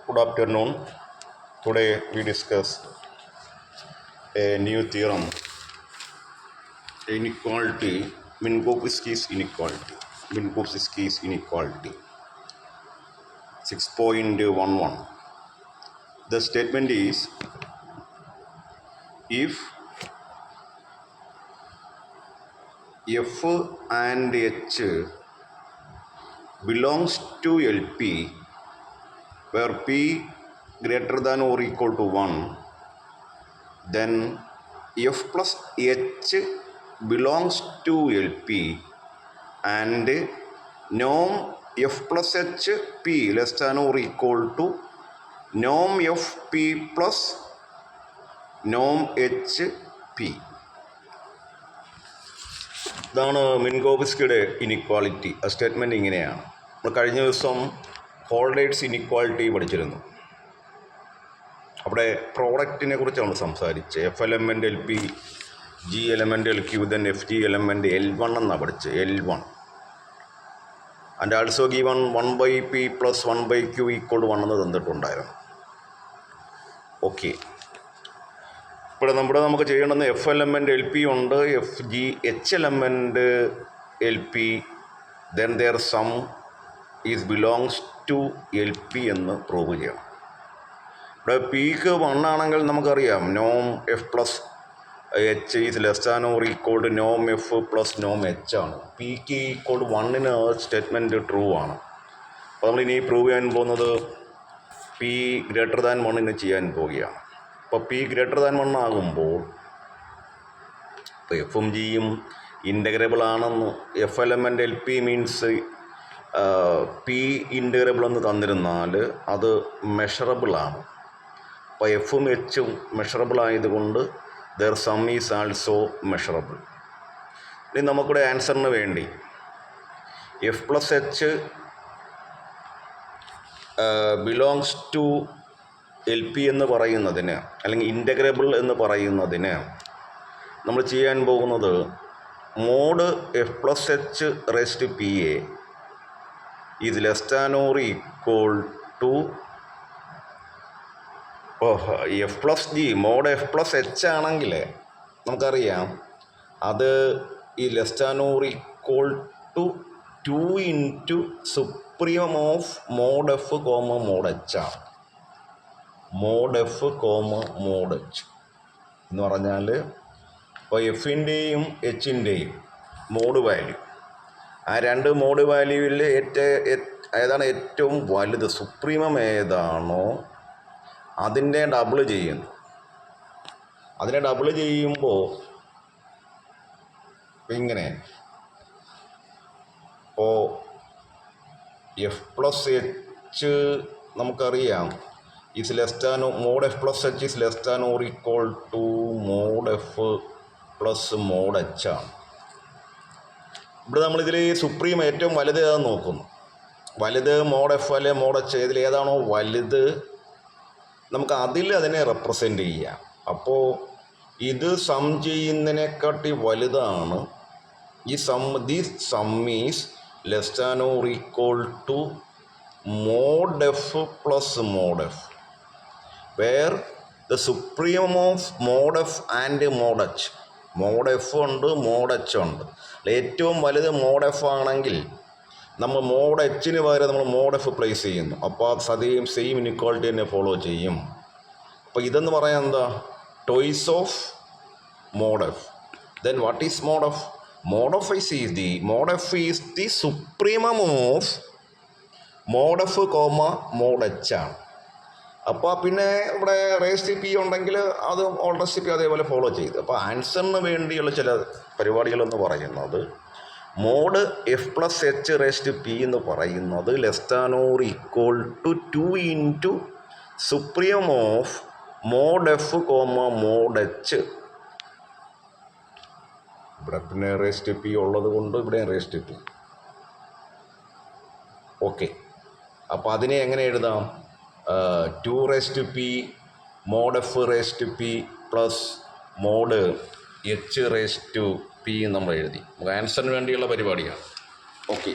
Good afternoon. Today we discuss a new theorem, inequality, Minkowski's inequality. Minkowski's inequality 6.11. The statement is, if F and H belongs to LP where P greater than or equal to 1, then F plus H belongs to LP and norm F plus H P less than or equal to norm F P plus norm H P. ഇതാണ് മിൻകോവ്സ്കിയുടെ inequality. ആ statement ഇങ്ങനെയാണ്. നമ്മൾ കഴിഞ്ഞ ദിവസം holders inequality പഠിച്ചിരുന്നു. അവിടെ പ്രോഡക്റ്റിനെ കുറിച്ചാണ് സംസാരിച്ചത്. F element L P, G element L Q, then F G element L1 എന്നാണ് പഠിച്ചത്. L1 and also given 1/P plus 1/Q equal 1 എന്ന് തന്നിട്ടുണ്ടായിരുന്നു. ഓക്കെ, ഇവിടെ നമുക്ക് ചെയ്യേണ്ടത് എഫ് എലമെൻ്റ് എൽ പി ഉണ്ട്, F G H element L P, then there sum is belongs to L P എന്ന് prove ചെയ്യണം. ഇവിടെ പിക്ക് 1 ആണെങ്കിൽ നമുക്കറിയാം നോം F plus H is less than or equal to Noam F plus Noam H ആണ്. പിക്ക് equal 1 statement true ആണ്. അപ്പോൾ നമ്മളിനി പ്രൂവ് ചെയ്യാൻ പോകുന്നത് പി ഗ്രേറ്റർ ദാൻ 1 ചെയ്യാൻ പോവുകയാണ്. അപ്പോൾ പി ഗ്രേറ്റർ ദാൻ 1 ആകുമ്പോൾ ഇപ്പോൾ എഫും ജിയും ഇൻ്റഗ്രബിൾ ആണെന്ന്, F element L P means P integrable എന്ന് തന്നിരുന്നാൽ അത് മെഷറബിളാണ്. അപ്പോൾ എഫും എച്ചും മെഷറബിൾ ആയതുകൊണ്ട് there sum is also measurable. ഇനി നമുക്കിവിടെ ആൻസറിന് വേണ്ടി F plus H belongs to L P എന്ന് പറയുന്നതിന്, അല്ലെങ്കിൽ ഇൻ്റഗ്രബിൾ എന്ന് പറയുന്നതിന് നമ്മൾ ചെയ്യാൻ പോകുന്നത് mod F plus H raised P a is less than or equal to F plus G. Mod F plus H ആണെങ്കിൽ നമുക്കറിയാം അത് ഈ less than or equal to 2 into supreme of mod F comma mod H ആണ്. Mod F comma mod H എന്ന് പറഞ്ഞാൽ ഇപ്പോൾ എഫിൻ്റെയും എച്ചിൻ്റെയും mode value, ആ രണ്ട് മോഡ് വാല്യൂവിൽ ഏതാണ് ഏറ്റവും വലുത്, സുപ്രീമം ഏതാണോ അതിൻ്റെ ഡബിൾ ചെയ്യുന്നു. അതിനെ ഡബിൾ ചെയ്യുമ്പോൾ ഇങ്ങനെ, ഇപ്പോൾ എഫ് പ്ലസ് എച്ച് നമുക്കറിയാം is less than, mod F plus H is less than or equal to mod F plus mod H ആണ്. ഇവിടെ നമ്മളിതിൽ സുപ്രീം ഏറ്റവും വലുത് ഏതാണെന്ന് നോക്കുന്നു. വലുത് മോഡ് എഫ് അല്ലെ മോഡ് എച്ച്, ഇതിൽ ഏതാണോ വലുത് നമുക്ക് അതിനെ റെപ്രസെൻ്റ് ചെയ്യാം. അപ്പോൾ ഇത് സം ചെയ്യുന്നതിനെക്കാട്ടി വലുതാണ് ഈ sum. This sum is less than or equal to mod F plus mod F, where the supreme of mod F and mod H. Mod F ഉണ്ട്, മോഡ് എച്ച് ഉണ്ട്. ഏറ്റവും വലുത് മോഡ് എഫ് ആണെങ്കിൽ നമ്മൾ മോഡ് എച്ചിന് പകരം നമ്മൾ മോഡ് എഫ് പ്ലേസ് ചെയ്യുന്നു. അപ്പോൾ സെയിം ഇനിക്വാളിറ്റി തന്നെ ഫോളോ ചെയ്യും. അപ്പോൾ ഇതെന്ന് പറയാൻ എന്താ, ടോയ്സ് of mod F. Then what is mod F? Mod F is the supremum of mod F comma mod H ആണ്. അപ്പോൾ പിന്നെ ഇവിടെ റേസ്റ്റ് പി ഉണ്ടെങ്കിൽ അത് ഓൾറെസ്റ്റ് പി അതേപോലെ ഫോളോ ചെയ്ത്. അപ്പോൾ ആൻസറിന് വേണ്ടിയുള്ള ചില പരിപാടികളെന്ന് പറയുന്നത് mod F plus H raised P എന്ന് പറയുന്നത് less than or equal to 2 into supreme of mod F comma mod H. ഇവിടെ പിന്നെ റേസ്റ്റ് പി ഉള്ളത് കൊണ്ട് ഇവിടെ റേസ്റ്റ് പി. ഓക്കെ, അപ്പോൾ അതിനെ എങ്ങനെ എഴുതാം? 2 raised P mod F raised P plus mod H raised P നമ്മൾ എഴുതി. നമുക്ക് ആൻസറിന് വേണ്ടിയുള്ള പരിപാടിയാണ്. ഓക്കെ,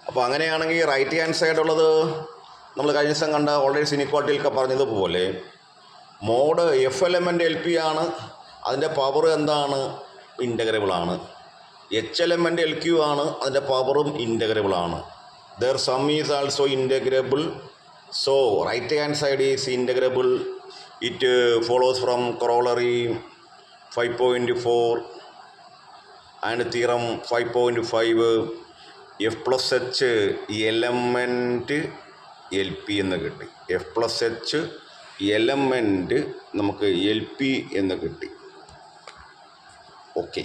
അപ്പോൾ അങ്ങനെയാണെങ്കിൽ റൈറ്റ് ഹാൻഡ് സൈഡ് ഉള്ളത് നമ്മൾ കഴിഞ്ഞ ദിവസം കണ്ട ഓൾറേഡ്സ് ഇനിക്വാളിറ്റിയിലൊക്കെ പറഞ്ഞതുപോലെ mod F element L P ആണ്, അതിൻ്റെ പവർ എന്താണ്, ഇൻ്റഗ്രബിളാണ്. എച്ച് എലമെൻ്റ് എൽ ക്യു ആണ്, അതിൻ്റെ പവറും ഇൻ്റഗ്രബിളാണ്. There sum is also integrable. So right hand side is integrable. It follows from corollary 5.4 and theorem 5.5. F plus H element L P എന്ന് കിട്ടി. എഫ് പ്ലസ് എച്ച് എലമെൻറ്റ് നമുക്ക് L P എന്ന് കിട്ടി. Okay,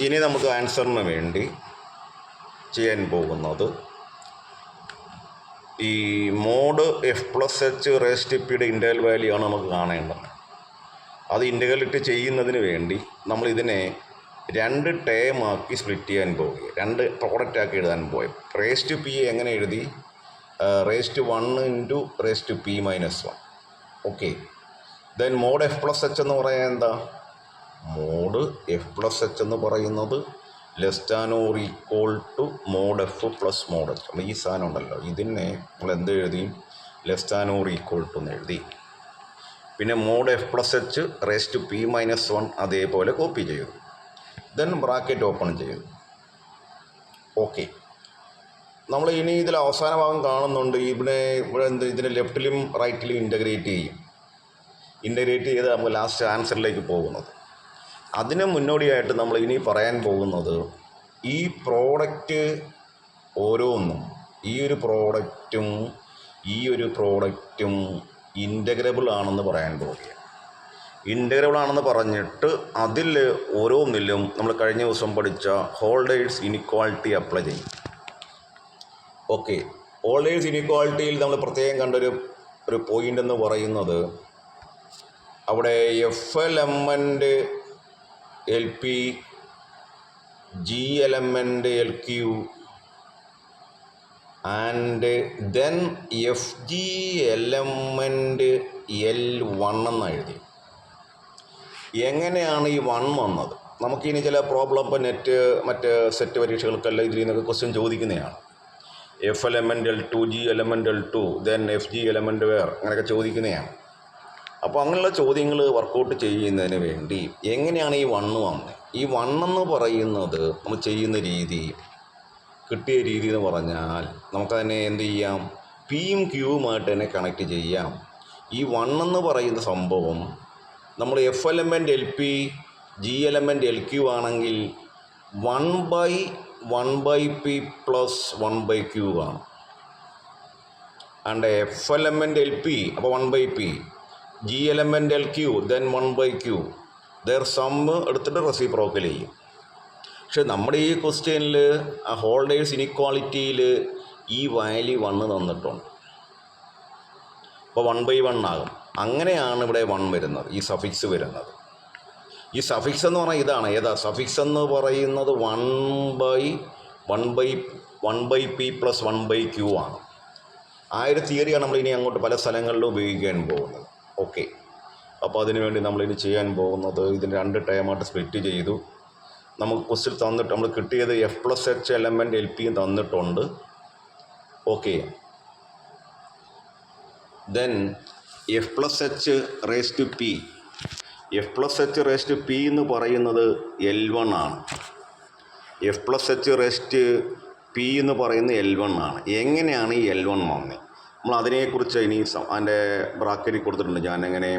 ഇനി നമുക്ക് ആൻസറിന് വേണ്ടി ചെയ്യാൻ പോകുന്നത് ഈ മോഡ് എഫ് പ്ലസ് എച്ച് റേസ്റ്റ് പിയുടെ ഇൻ്റഗ്രൽ വാല്യൂ ആണ് നമുക്ക് കാണേണ്ടത്. അത് ഇൻ്റഗ്രലിട്ട് ചെയ്യുന്നതിന് വേണ്ടി നമ്മൾ ഇതിനെ 2 ടേം ആക്കി സ്പ്ലിറ്റ് ചെയ്യാൻ പോവുക, 2 പ്രോഡക്റ്റ് ആക്കി എഴുതാൻ പോയി. റേസ്റ്റ് പി എങ്ങനെ എഴുതി? റേസ്റ്റ് 1 into raised P minus 1. Okay, then mod F plus H എന്ന് പറയാൻ എന്താ? മോഡ് എഫ് പ്ലസ് എച്ച് എന്ന് പറയുന്നത് less than or equal to mod F plus mod H. അപ്പോൾ ഈ സാധനം ഉണ്ടല്ലോ, ഇതിനെ നമ്മൾ എന്ത് എഴുതി? Less than or equal to എന്ന് എഴുതി. പിന്നെ mod F plus H raised P minus 1 അതേപോലെ കോപ്പി ചെയ്തു. ദെൻ ബ്രാക്കറ്റ് ഓപ്പൺ ചെയ്തു. ഓക്കെ, നമ്മൾ ഇനി ഇതിൽ അവസാന ഭാഗം കാണുന്നുണ്ട്. ഇവിടെ ഇതിൻ്റെ ലെഫ്റ്റിലും റൈറ്റിലും ഇൻ്റഗ്രേറ്റ് ചെയ്യും. ഇൻ്റഗ്രേറ്റ് ചെയ്ത് നമുക്ക് ലാസ്റ്റ് ആൻസറിലേക്ക് പോകുന്നത്. അതിന് മുന്നോടിയായിട്ട് നമ്മൾ ഇനി പറയാൻ പോകുന്നത് ഈ പ്രോഡക്റ്റ് ഓരോന്നും, ഈ ഒരു പ്രോഡക്റ്റും ഇൻ്റഗ്രബിൾ ആണെന്ന് പറയാൻ പോവുകയാണ്. ഇൻ്റഗ്രബിൾ ആണെന്ന് പറഞ്ഞിട്ട് അതിൽ ഓരോന്നിലും നമ്മൾ കഴിഞ്ഞ ദിവസം പഠിച്ച ഹോൾഡേഴ്സ് ഇനിക്വാളിറ്റി അപ്ലൈ ചെയ്യും. ഓക്കെ, ഹോൾഡേഴ്സ് ഇനിക്വാളിറ്റിയിൽ നമ്മൾ പ്രത്യേകം കണ്ടൊരു പോയിൻ്റ് എന്ന് പറയുന്നത് അവിടെ F element L P, G element L Q and then F G element L1 എന്ന് എഴുതി. എങ്ങനെയാണ് ഈ 1 വന്നത്? നമുക്കിനി ചില പ്രോബ്ലം ഇപ്പോൾ മറ്റ് സെറ്റ് പരീക്ഷകൾക്കെല്ലാം ഇതിൽ നിന്നൊക്കെ ക്വസ്റ്റ്യൻ ചോദിക്കുന്നതാണ്. F element L2, G element L2, then F G element where, അങ്ങനെയൊക്കെ ചോദിക്കുന്നതാണ്. അപ്പോൾ അങ്ങനെയുള്ള ചോദ്യങ്ങൾ വർക്കൗട്ട് ചെയ്യുന്നതിന് വേണ്ടി എങ്ങനെയാണ് ഈ 1 വന്നത്? ഈ 1 എന്ന് പറയുന്നത് നമ്മൾ ചെയ്യുന്ന രീതി, കിട്ടിയ രീതി എന്ന് പറഞ്ഞാൽ നമുക്കതിനെ എന്ത് ചെയ്യാം? പിയും ക്യൂവുമായിട്ട് തന്നെ കണക്ട് ചെയ്യാം. ഈ 1 എന്ന് പറയുന്ന സംഭവം നമ്മൾ F element L P, G element L Q ആണെങ്കിൽ 1/1/p പ്ലസ് 1/q ആണ്. And F element L P അപ്പോൾ 1/p, G element L Q then 1/q. Their sum എടുത്തിട്ട് റെസിപ്രോക്കൽ ചെയ്യും. പക്ഷെ നമ്മുടെ ഈ ക്വസ്റ്റ്യനിൽ ആ ഹോൾഡേഴ്സ് ഇനിക്വാളിറ്റിയിൽ ഈ വാല്യൂ 1 തന്നിട്ടുണ്ട്. അപ്പോൾ 1/1 ആകും. അങ്ങനെയാണ് ഇവിടെ 1 വരുന്നത്, ഈ സഫിക്സ് വരുന്നത്. ഈ സഫിക്സ് എന്ന് പറഞ്ഞാൽ ഇതാണ്. ഏതാ സഫിക്സ് എന്ന് പറയുന്നത്? 1/p പ്ലസ് 1/q ആണ്. ആ ഒരു തിയറിയാണ് നമ്മൾ ഇനി അങ്ങോട്ട് പല സ്ഥലങ്ങളിലും ഉപയോഗിക്കാൻ പോകുന്നത്. ഓക്കെ, അപ്പോൾ അതിനുവേണ്ടി നമ്മളിനി ചെയ്യാൻ പോകുന്നത് ഇതിന് 2 ടൈമായിട്ട് സ്പ്ലിറ്റ് ചെയ്തു. നമുക്ക് ക്വസ്റ്റ്യൻ തന്നിട്ട് നമ്മൾ കിട്ടിയത് F plus H element L പിയും തന്നിട്ടുണ്ട്. Okay, then F plus H raise to P, F plus H raise to P എന്ന് പറയുന്നത് L1 ആണ്. F plus H raise to P എന്ന് പറയുന്നത് L1 ആണ്. എങ്ങനെയാണ് ഈ L1 വന്നത്? നമ്മൾ അതിനെക്കുറിച്ച് ഇനി അതിൻ്റെ ബ്രാക്കറ്റിൽ കൊടുത്തിട്ടുണ്ട്. ഞാനെങ്ങനെ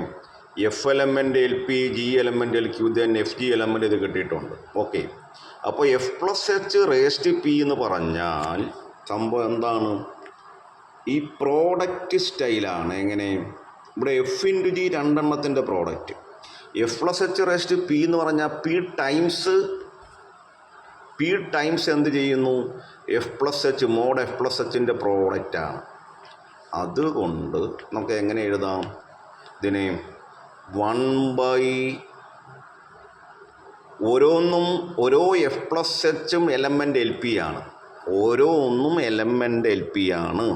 F element L P, G element L Q, then F G element ഇത് കിട്ടിയിട്ടുണ്ട്. ഓക്കെ, അപ്പോൾ F plus H raise to P എന്ന് പറഞ്ഞാൽ സംഭവം എന്താണ്? ഈ പ്രോഡക്റ്റ് സ്റ്റൈലാണ്. എങ്ങനെ? ഇവിടെ എഫ് ഇൻറ്റു ജി രണ്ടെണ്ണത്തിൻ്റെ പ്രോഡക്റ്റ്. F plus H raise to P എന്ന് പറഞ്ഞാൽ പി ടൈംസ് എന്ത് ചെയ്യുന്നു? F plus H, mod F plus എച്ചിൻ്റെ പ്രോഡക്റ്റാണ്. അതുകൊണ്ട് നമുക്ക് എങ്ങനെ എഴുതാം ഇതിനെ? 1/ ഓരോ F plus എച്ചും element L P ആണ്. ഓരോന്നും എലമെൻ്റ് എൽ പി ആണ്.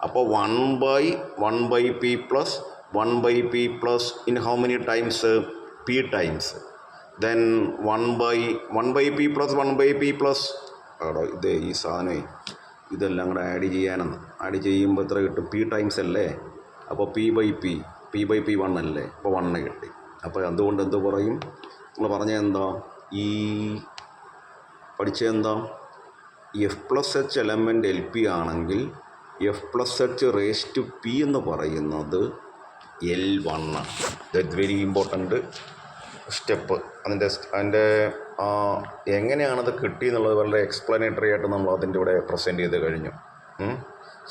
അപ്പോൾ 1/1/p plus 1/p plus in how many times? p times. Then 1/1/p plus 1/p plus അവിടെ ഇതേ ഈ സാധനമേ ഇതെല്ലാം കൂടെ ആഡ് ചെയ്യുമ്പോൾ എത്ര കിട്ടും? പി ടൈംസ് അല്ലേ? അപ്പോൾ പി ബൈ പി 1 അല്ലേ? അപ്പോൾ 1 കിട്ടി. അപ്പോൾ അതുകൊണ്ട് എന്ത് പറയും? നമ്മൾ പറഞ്ഞത് എന്താ? ഈ പഠിച്ചതെന്താ? F plus H element L P ആണെങ്കിൽ F plus H raise to P എന്ന് പറയുന്നത് L1 ആണ്. That very important step. അതിൻ്റെ എങ്ങനെയാണത് കിട്ടിയെന്നുള്ളത് വളരെ എക്സ്പ്ലനേറ്ററി ആയിട്ട് നമ്മൾ അതിൻ്റെ കൂടെ പ്രസൻറ്റ് ചെയ്ത് കഴിഞ്ഞു.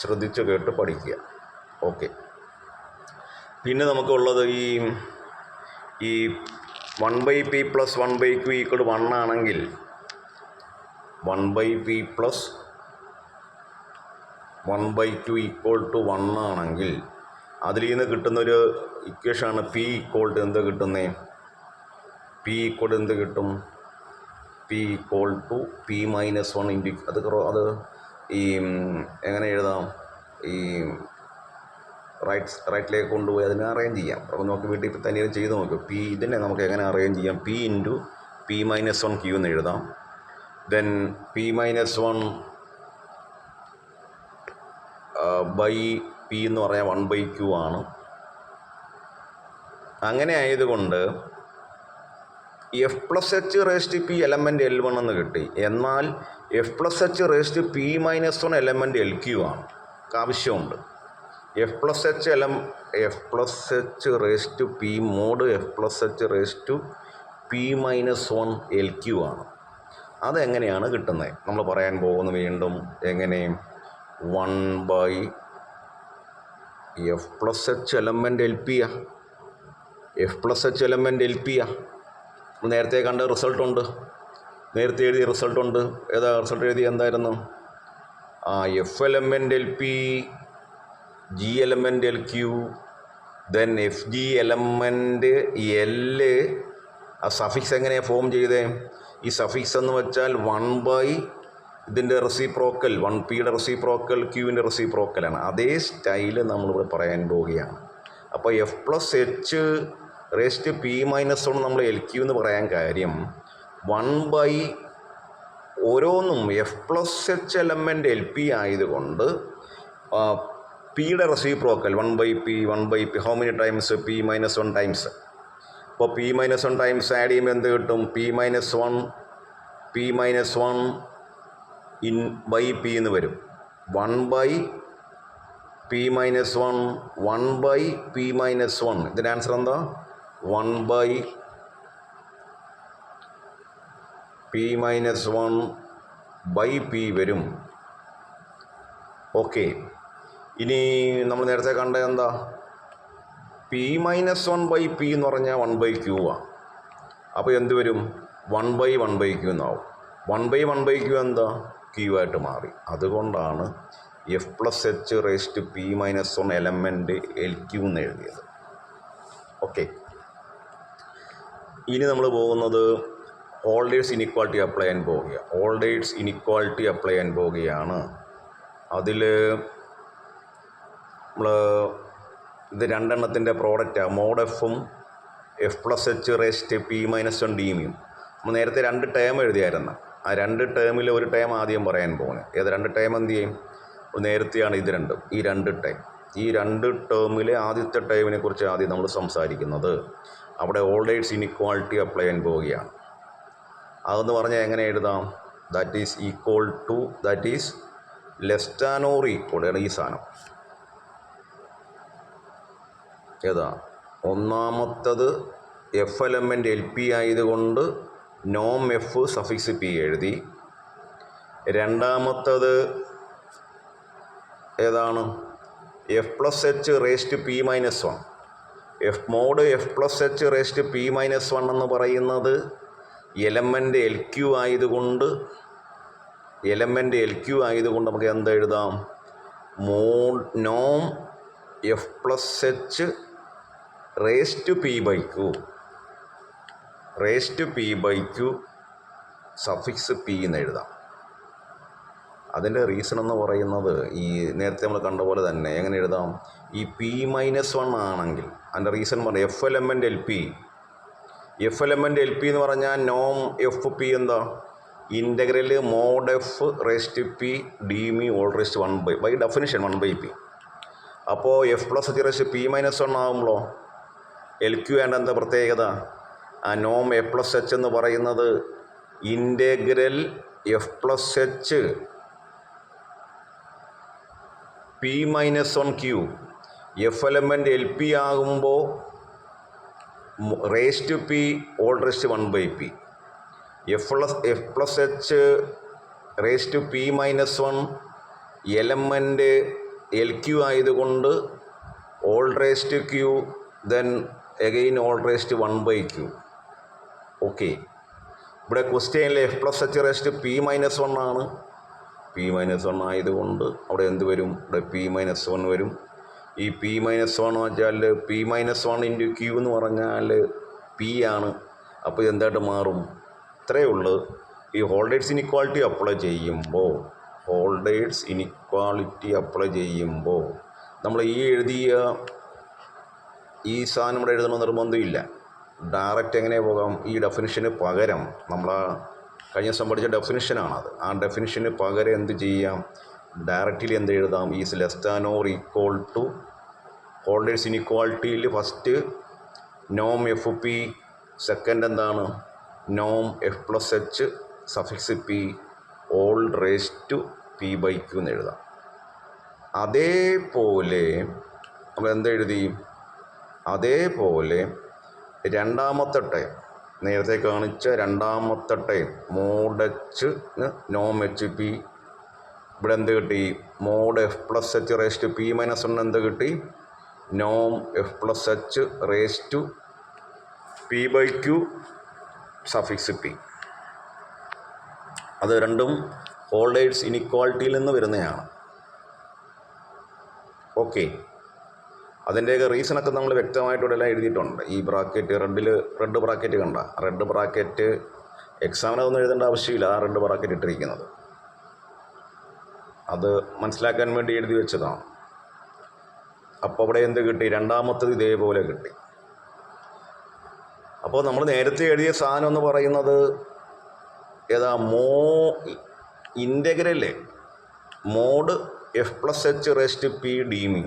ശ്രദ്ധിച്ച് കേട്ട് പഠിക്കുക. ഓക്കെ. പിന്നെ നമുക്കുള്ളത് ഈ 1/p + 1/q = 1 ആണെങ്കിൽ 1/p + 1/q = 1 ആണെങ്കിൽ അതിൽ നിന്ന് കിട്ടുന്നൊരു ഇക്വേഷനാണ് p = എന്ത് കിട്ടുന്നത്? p = എന്ത് കിട്ടും? p = p - 1 അത് ഈ എങ്ങനെ എഴുതാം? ഈ റൈറ്റിലേക്ക് കൊണ്ടുപോയി അതിനെ അറേഞ്ച് ചെയ്യാം. അപ്പോൾ നമുക്ക് വീട്ടിൽ ഇപ്പോൾ തന്നെ ചെയ്ത് നോക്കും. ഇതിനെ നമുക്ക് എങ്ങനെ അറേഞ്ച് ചെയ്യാം? p × p - 1q എന്ന് എഴുതാം. ദെൻ p - 1 ബൈ p എന്ന് പറഞ്ഞാൽ 1/q ആണ്. അങ്ങനെ ആയതുകൊണ്ട് F plus H raise to P element L1 എന്ന് കിട്ടി. എന്നാൽ F plus H raise to p - 1 element LQ ആണ്. ആവശ്യമുണ്ട്. F plus H raise to P mod F plus H raise to p - 1 LQ ആണ്. അതെങ്ങനെയാണ് കിട്ടുന്നത്? നമ്മൾ പറയാൻ പോകുന്നു വീണ്ടും. എങ്ങനെ? 1/എഫ് plus H element LP F plus H element LP നേരത്തെ കണ്ട റിസൾട്ടുണ്ട്. നേരത്തെ എഴുതിയ റിസൾട്ടുണ്ട്. ഏതാ റിസൾട്ട് എഴുതി? എന്തായിരുന്നു? F element LP, G element LQ, then F G element L. ആ സഫിക്സ് എങ്ങനെയാണ് ഫോം ചെയ്തേ? ഈ സഫിക്സ് എന്ന് വെച്ചാൽ 1/ ഇതിൻ്റെ റെസിപ്രോക്കൽ 1p റെസിപ്രോക്കൽ ക്യൂവിൻ്റെ റെസിപ്രോക്കലാണ്. അതേ സ്റ്റൈല് നമ്മളിവിടെ പറയാൻ പോവുകയാണ്. അപ്പോൾ F plus H raise to p - 1 നമ്മൾ LQ എന്ന് പറയാൻ കാര്യം 1/ ഓരോന്നും F plus H element LP ആയതുകൊണ്ട് പിയുടെ reciprocal 1/p how many times? p - 1 times. അപ്പോൾ p - 1 ടൈംസ് ആഡ് ചെയ്യുമ്പോൾ എന്ത് കിട്ടും? p - 1 ഇൻ ബൈ p എന്ന് വരും. 1/p - 1 ഇതിൻ്റെ ആൻസർ എന്താ? 1/p - 1/p വരും. ഓക്കെ. ഇനി നമ്മൾ നേരത്തെ കണ്ടത് എന്താ? p - 1/p എന്ന് പറഞ്ഞാൽ 1/q ആണ്. അപ്പോൾ എന്ത് വരും? 1/1/q എന്നാവും. 1/1/q എന്താ? q ആയിട്ട് മാറി. അതുകൊണ്ടാണ് F plus H raise to p - 1 element LQ എന്ന് എഴുതിയത്. ഓക്കെ. ഇനി നമ്മൾ പോകുന്നത് ഹോൾഡേഴ്സ് ഇനിക്വാളിറ്റി അപ്ലൈ ചെയ്യാൻ പോവുകയാണ്. ഹോൾഡേഴ്സ് ഇനിക്വാളിറ്റി അപ്ലൈ ചെയ്യാൻ പോവുകയാണ്. അതിൽ നമ്മൾ ഇത് രണ്ടെണ്ണത്തിൻ്റെ പ്രോഡക്റ്റാണ്. മോഡ് എഫും F plus H raise to p - 1 DMയും. നമ്മൾ നേരത്തെ 2 ടേം എഴുതിയായിരുന്നു. ആ 2 ടേമിൽ ഒരു ടേം ആദ്യം പറയാൻ പോകുന്നത്. ഏത് 2 ടേം? എന്ത് ചെയ്യും? നേരത്തെയാണ് ഇത് രണ്ടും. ഈ 2 ടേം. ഈ 2 ടേമിലെ ആദ്യത്തെ ടേമിനെ കുറിച്ച് ആദ്യം നമ്മൾ സംസാരിക്കുന്നത്. അവിടെ ഹോൾഡേഴ്സ് ഇനിക്വാളിറ്റി അപ്ലൈ ചെയ്യാൻ പോവുകയാണ്. അതെന്ന് പറഞ്ഞാൽ എങ്ങനെ എഴുതാം? That is equal to, that is less than or equal ആണ് ഈ സാധനം. ഏതാ? ഒന്നാമത്തത് എഫ് എലമെൻ്റ് LP ആയതുകൊണ്ട് നോം എഫ് സഫിക്സ് p എഴുതി. രണ്ടാമത്തത് ഏതാണ്? F plus H raise to p - 1 F mod F plus H raise to p - 1 എന്ന് പറയുന്നത് എലമെൻ്റ് LQ ആയതുകൊണ്ട് നമുക്ക് എന്ത് എഴുതാം? മോഡ് നോം F plus H raise to p/q suffix p എന്ന് എഴുതാം. അതിൻ്റെ റീസൺ എന്ന് പറയുന്നത് ഈ നേരത്തെ നമ്മൾ കണ്ട പോലെ തന്നെ എങ്ങനെ എഴുതാം? ഈ p - 1 ആണെങ്കിൽ അതിൻ്റെ റീസൺ പറഞ്ഞാൽ എഫ് എലമെൻ്റ് LP എന്ന് പറഞ്ഞാൽ നോം എഫ് p എന്താ? Integral mod F raise to P D mu whole raise to 1 by definition 1/p. അപ്പോൾ F plus H raise to P minus 1 ആകുമ്പോൾ എൽ ക്യു വേണ്ട എന്താ പ്രത്യേകത? ആ നോം എ പ്ലസ് എച്ച് എന്ന് പറയുന്നത് integral F plus H P minus 1 Q. F element L P ആകുമ്പോൾ raise to P all raise to 1/p. F plus H raise to P minus 1 element L Q ആയതുകൊണ്ട് all raise to Q then again all raise to 1/q. Okay, ഇവിടെ ക്വസ്റ്റ്യനിൽ F plus H raise to P minus 1 ആണ്. P minus 1 ആയതുകൊണ്ട് അവിടെ എന്ത് വരും? ഇവിടെ P minus 1 വരും. ഈ പി മൈനസ് 1 വെച്ചാൽ പി മൈനസ് 1 ഇൻറ്റു ക്യൂ എന്ന് പറഞ്ഞാൽ പി ആണ്. അപ്പോൾ ഇതെന്തായിട്ട് മാറും? ഇത്രയേ ഉള്ളൂ. ഈ ഹോൾഡേഴ്സ് ഇനിക്വാളിറ്റി അപ്ലൈ ചെയ്യുമ്പോൾ നമ്മൾ ഈ എഴുതിയ ഈ സാധനം ഇവിടെ എഴുതണമെന്ന് നിർബന്ധമില്ല. ഡയറക്റ്റ് എങ്ങനെ പോകാം? ഈ ഡെഫിനിഷന് പകരം നമ്മൾ കഴിഞ്ഞ ദിവസം പഠിച്ച ഡെഫിനിഷനാണത്. ആ ഡെഫിനിഷന് പകരം എന്ത് ചെയ്യാം? ഡയറക്റ്റ്ലി എന്ത് എഴുതാം? Is less than or equal to Holder's ഇനിക്വാളിറ്റിയിൽ ഫസ്റ്റ് നോം എഫ് പി, സെക്കൻഡ് എന്താണ്? നോം F plus H suffix P all raise to P by Q എന്ന് എഴുതാം. അതേപോലെ നമ്മൾ എന്തെഴുതി? അതേപോലെ രണ്ടാമത്തെ ടൈം നേരത്തെ കാണിച്ച രണ്ടാമത്തെ ടൈം മോഡ് എച്ച് നോം എച്ച് പി. ഇവിടെ എന്ത് കിട്ടി? Mod F plus H raise to P minus 1 എന്ത് കിട്ടി? നോം F plus H raise to P by Q suffix P. അത് രണ്ടും ഹോൾഡേഴ്സ് ഇനിക്വാളിറ്റിയിൽ നിന്ന് വരുന്നതാണ്. ഓക്കെ, അതിൻ്റെയൊക്കെ റീസണൊക്കെ നമ്മൾ വ്യക്തമായിട്ട് ഇവിടെ എല്ലാം എഴുതിയിട്ടുണ്ട്. ഈ ബ്രാക്കറ്റ് റെഡ് ബ്രാക്കറ്റ് കണ്ട, റെഡ് ബ്രാക്കറ്റ് എക്സാമിനൊന്നും എഴുതേണ്ട ആവശ്യമില്ല. ആ റെഡ് ബ്രാക്കറ്റ് ഇട്ടിരിക്കുന്നത് അത് മനസ്സിലാക്കാൻ വേണ്ടി എഴുതി വെച്ചതാണ്. അപ്പോൾ അവിടെ എന്ത് കിട്ടി? രണ്ടാമത്തത് ഇതേപോലെ കിട്ടി. അപ്പോൾ നമ്മൾ നേരത്തെ എഴുതിയ സാധനം എന്ന് പറയുന്നത് ഏതാ? Integral mod F plus H raise to P D mu.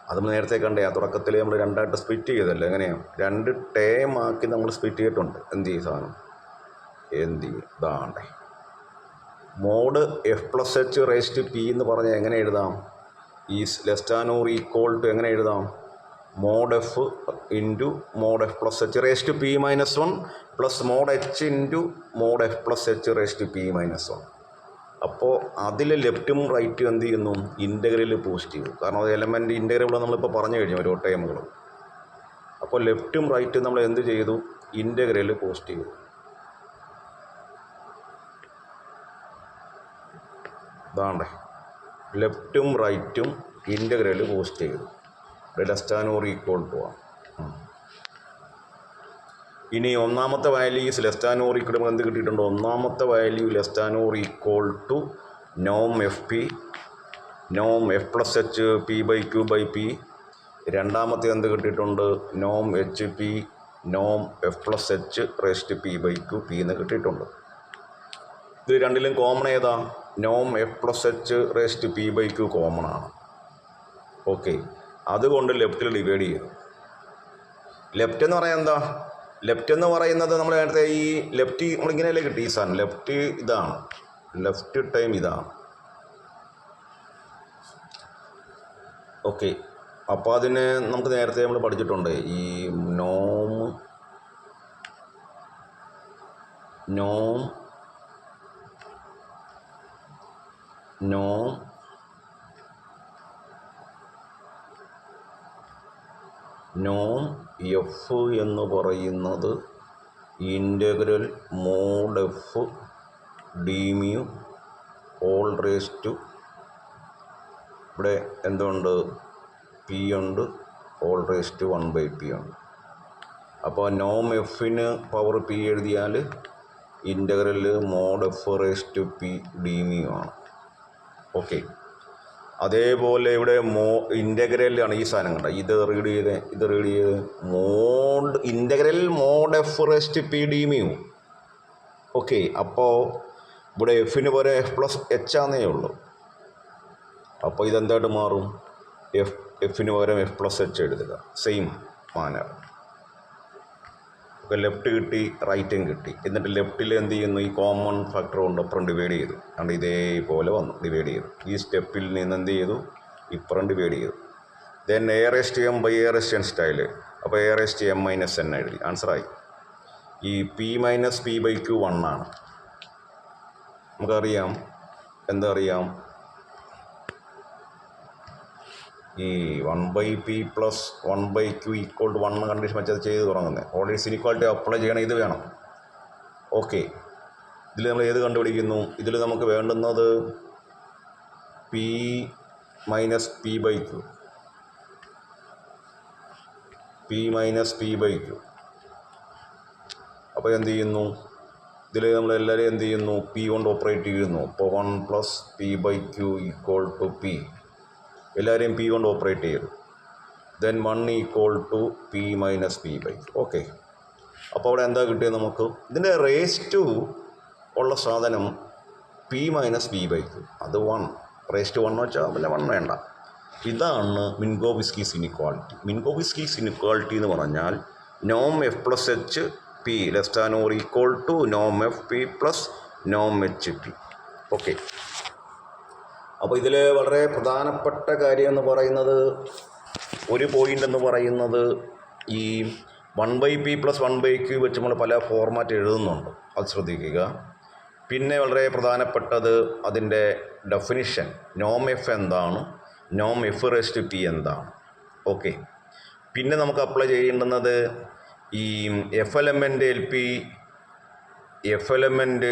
അത് നമ്മൾ നേരത്തെ കണ്ടേ. ആ തുടക്കത്തിൽ നമ്മൾ രണ്ടായിട്ട് സ്പ്ലിറ്റ് ചെയ്തല്ലോ. എങ്ങനെയാണ്? രണ്ട് ടേം ആക്കി നമ്മൾ സ്പ്ലിറ്റ് ചെയ്തിട്ടുണ്ട്. എന്ത് ചെയ്യും സാധനം? ഇതാണ്ടേ mod F plus H raise to P എന്ന് പറഞ്ഞാൽ എങ്ങനെ എഴുതാം? Is less than or equal to എങ്ങനെ എഴുതാം? Mod F into mod F plus H raise to P minus 1 plus mod H into mod F plus H raise to P minus 1. അപ്പോൾ അതിൽ ലെഫ്റ്റും റൈറ്റും എന്ത് ചെയ്യുന്നു? Integral positive. കാരണം അത് എലമെൻറ്റ് ഇൻ്റഗ്രബിൾ നമ്മളിപ്പോൾ പറഞ്ഞു കഴിഞ്ഞു ഓരോ ടൈമുകൾ. അപ്പോൾ ലെഫ്റ്റും റൈറ്റും നമ്മൾ എന്ത് ചെയ്തു? Integral positive. ഇതാണ്ടേ ലെഫ്റ്റും റൈറ്റും ഇൻ്റഗ്രൽ പോസിറ്റീവ്. ഇവിടെ less than or equal to ആണ്. ഇനി ഒന്നാമത്തെ value is less than or equal എന്ത് കിട്ടിയിട്ടുണ്ട്? ഒന്നാമത്തെ value less than or equal to Noam F P Noam F plus H P by Q by P. രണ്ടാമത്തെ എന്ത് കിട്ടിയിട്ടുണ്ട്? നോം H P Noam F plus H raise to P by Q P എന്ന് കിട്ടിയിട്ടുണ്ട്. ഇത് രണ്ടിലും കോമൺ ഏതാ? നോം F plus H raise to P by Q common ആണ്. Okay, അതുകൊണ്ട് ലെഫ്റ്റിൽ ഡിവൈഡ് ചെയ്യും. ലെഫ്റ്റ് എന്ന് പറയാൻ എന്താ? ലെഫ്റ്റ് എന്ന് പറയുന്നത് നമ്മൾ നേരത്തെ ഈ ലെഫ്റ്റ് നമ്മളിങ്ങനെയല്ലേ കിട്ടി ഈ സാധനം. ലെഫ്റ്റ് ഇതാണ്, ലെഫ്റ്റ് ടൈം ഇതാണ്. ഓക്കെ, അപ്പോൾ അതിന് നമുക്ക് നേരത്തെ നമ്മൾ പഠിച്ചിട്ടുണ്ട്. ഈ നോം എഫ് എന്ന് പറയുന്നത് integral mod F D mu whole raise to ഇവിടെ എന്തുണ്ട്? പി ഉണ്ട്, ഓൾ റേസ് ടു 1/p ഉണ്ട്. അപ്പോൾ നോം എഫിന് പവർ പി എഴുതിയാൽ integral mod F raise to P D mu ആണ്. ഓക്കെ, അതേപോലെ ഇവിടെ ഇൻ്റഗ്രലാണ് ഈ സാധനം കണ്ട. ഇത് റീഡ് ചെയ്ത് integral mod F raise to P D mu. Okay, അപ്പോൾ ഇവിടെ എഫിന് പകരം എഫ് പ്ലസ് എച്ച് ആണെന്നേ ഉള്ളൂ. അപ്പോൾ ഇതെന്തായിട്ട് മാറും? എഫിന് പകരം എഫ് പ്ലസ് എച്ച് എഴുതുക. Same manor. ഇപ്പോൾ ലെഫ്റ്റ് കിട്ടി, റൈറ്റും കിട്ടി. എന്നിട്ട് ലെഫ്റ്റിൽ എന്ത് ചെയ്യുന്നു? ഈ കോമൺ ഫാക്ടർ കൊണ്ട് അപ്പുറം ഡിവൈഡ് ചെയ്തു. അതുകൊണ്ട് ഇതേപോലെ വന്നു, ഡിവൈഡ് ചെയ്തു. ഈ സ്റ്റെപ്പിൽ നിന്ന് എന്ത് ചെയ്തു? ഇപ്പുറം ഡിവൈഡ് ചെയ്തു. Then A raise to M by A raise to N style. അപ്പോൾ A raise to M minus N എഴുതി. ആൻസറായി. ഈ P minus P by Q 1 ആണ്. നമുക്കറിയാം, എന്താ അറിയാം? ഈ 1/p plus 1/q equal to 1 condition വെച്ചത് ചെയ്ത് തുടങ്ങുന്നത്. ഓൾറെഡി ഇനീക്വാളിറ്റി അപ്ലൈ ചെയ്യണം, ഇത് വേണം. ഓക്കെ, ഇതിൽ നമ്മൾ ഏത് കണ്ടുപിടിക്കുന്നു? ഇതിൽ നമുക്ക് വേണ്ടുന്നത് P minus P by Q, P minus P by Q. അപ്പോൾ എന്ത് ചെയ്യുന്നു? ഇതിൽ നമ്മളെല്ലാവരും എന്ത് ചെയ്യുന്നു? പി കൊണ്ട് ഓപ്പറേറ്റ് ചെയ്യുന്നു. അപ്പോൾ 1 plus P by Q equal to P. എല്ലാവരെയും പി കൊണ്ട് ഓപ്പറേറ്റ് ചെയ്തു. Then 1 equal to P minus P by Q. Okay, അപ്പോൾ അവിടെ എന്താ കിട്ടിയത് നമുക്ക്? ഇതിൻ്റെ റേസ് ടു ഉള്ള സാധനം P minus P by Q, അത് 1. റേസ് ടു 1 വെച്ചാൽ പിന്നെ 1 വേണ്ട. ഇതാണ് മിൻകോവ്സ്കീസ് ഇനിക്വാളിറ്റി. മിൻകോവ്സ്കീസ് ഇനിക്വാളിറ്റി എന്ന് പറഞ്ഞാൽ നോം F plus H P less than or equal to Noam F P plus Noam H P. Okay, അപ്പോൾ ഇതിൽ വളരെ പ്രധാനപ്പെട്ട കാര്യം എന്ന് പറയുന്നത്, ഒരു പോയിൻ്റ് എന്ന് പറയുന്നത്, ഈ 1/p പ്ലസ് 1/q വെച്ച് നമ്മൾ പല ഫോർമാറ്റ് എഴുതുന്നുണ്ട്, അത് ശ്രദ്ധിക്കുക. പിന്നെ വളരെ പ്രധാനപ്പെട്ടത് അതിൻ്റെ ഡെഫിനിഷൻ. നോം എഫ് എന്താണ്? നോം എഫ് റേസ് ടു പി എന്താണ്? ഓക്കെ, പിന്നെ നമുക്ക് അപ്ലൈ ചെയ്യേണ്ടുന്നത് ഈ F element L P, F element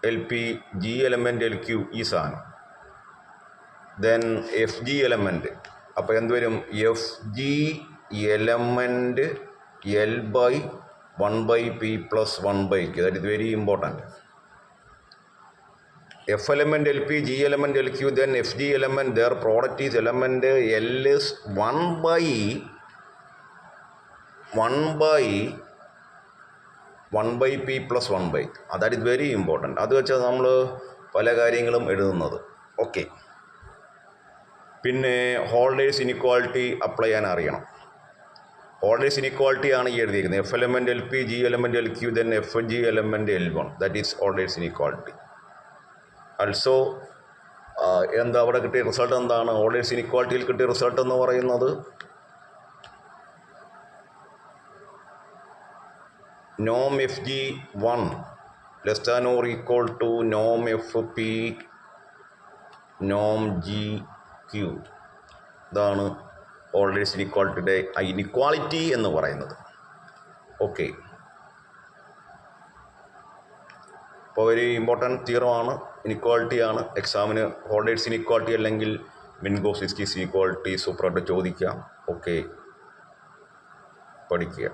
L P, G element L Q, ഈ സാധനം. Then F G element. അപ്പോൾ എന്തുവരും? F G element L by 1/p plus 1/q. That is very important. F element L P, G element L Q, then F G element, their product is element L is 1/p plus 1/q. That is very important. അത് വെച്ചാൽ നമ്മൾ പല കാര്യങ്ങളും എഴുതുന്നത്. Okay, പിന്നെ holders inequality apply ചെയ്യാൻ അറിയണം. Holders inequality ആണ് ഈ എഴുതിയിരിക്കുന്നത്. F element L P, G element L Q, then F G element L1. That is Holder's inequality. Also എന്താ അവിടെ കിട്ടിയ റിസൾട്ട് എന്താണ്? ഹോൾഡേഴ്സ് ഇനിക്വാളിറ്റിയിൽ കിട്ടിയ റിസൾട്ട് എന്ന് പറയുന്നത് നോം F G 1 less than or equal to Noam F P Noam G Q. ഇതാണ് holders ഇനിക്വാളിറ്റിയുടെ inequality എന്ന് പറയുന്നത്. ഓക്കെ, അപ്പോൾ വെരി ഇമ്പോർട്ടൻറ്റ് തിയറമാണ്, ഇനിക്വാളിറ്റിയാണ്. എക്സാമിന് ഹോൾഡേഴ്സ് ഇനിക്വാളിറ്റി അല്ലെങ്കിൽ മിൻകോവ്സ്കീസ് ഇനിക്വാളിറ്റി സൂപ്പറായിട്ട് ചോദിക്കാം. ഓക്കെ, പഠിക്കുക.